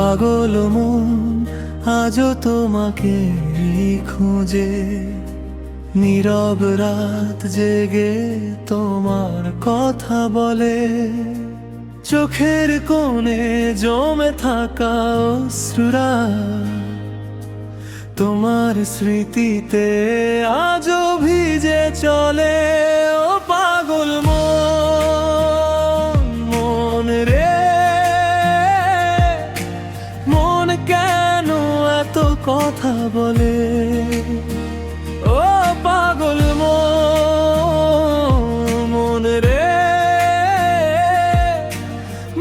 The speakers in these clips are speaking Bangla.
পাগল মন আজও তোমাকে খুঁজে, নীরব রাত জেগে তোমার কথা বলে। চোখের কোণে জমে থাকা অশ্রুরা তোমার স্মৃতিতে আজও ভিজে চলে। ও পাগল মন, মন রে মন কেন এত কথা বলে? ও পাগল মন, মন রে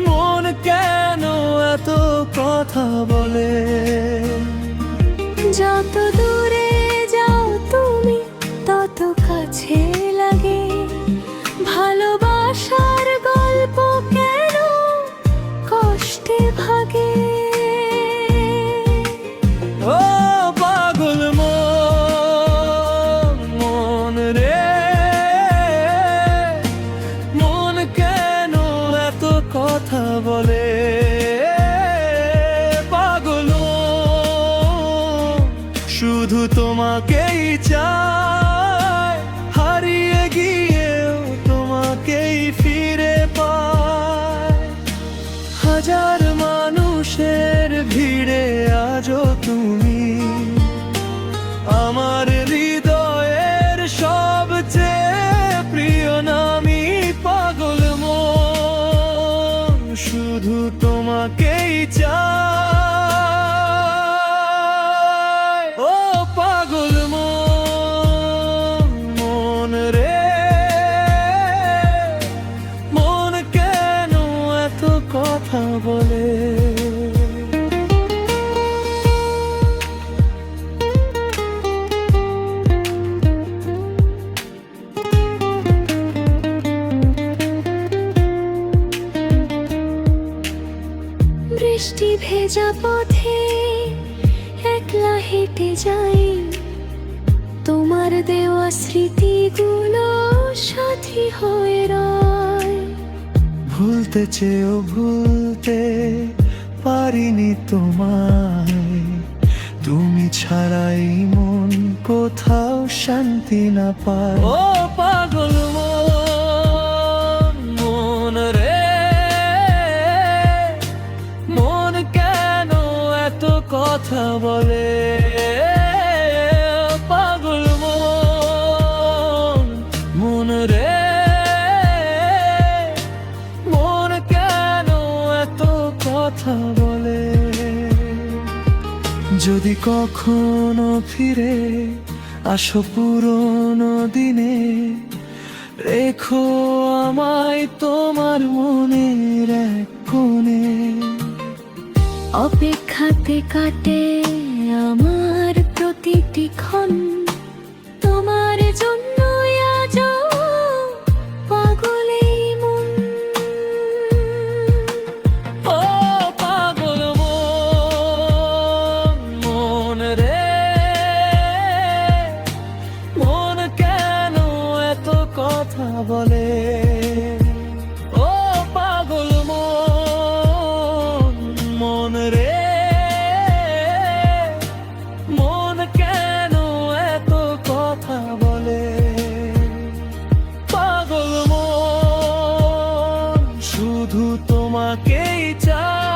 মন কেন এত কথা বলে? যত দূরে যাও তুমি তত কাছে লাগে, ভালোবাসার গল্প কেন কষ্টে ভাগে? ও পাগল মন, মন রে মন কেন এত কথা বলে? পাগল শুধু তোমাকেই চায়, হারিয়ে গিয়েও তোমাকেই ফিরে পায়। হাজার মানুষের ভিড়ে আজও তুমি আমার হৃদয়ের সবচেয়ে প্রিয় নামী। পাগল মন শুধু তোমাকেই চায়। ও পাগল মন, মন রে মন কেন এত কথা বলে? বৃষ্টি ভেজা পথে একলা হেঁটে যাই, তোমার দেওয়া স্মৃতিগুলো সাথী হয়ে রয়। ভুলতে চেয়েও ভুলতে পারিনি তোমায়, তুমি ছাড়াই মন কোথাও শান্তি না পায়। ও পাগল মন, মন রে মন কেন এত কথা বলে? পাগল মন, মন রে মন কেন এত কথা বলে? যদি কখনো ফিরে আসো পুরোনো দিনে, রেখো আমায় তোমার মনের এক কোণে। অপেক্ষাতে কাটে আমার প্রতিটি ক্ষণ, তোমার জন্য আজও পাগল এই মন। ও পাগল মন, মন রে মন কেন এত কথা বলে? ও পাগল মন, মন রে মন কেন এত কথা বলে? পাগল মন শুধু তোমাকেই চায়।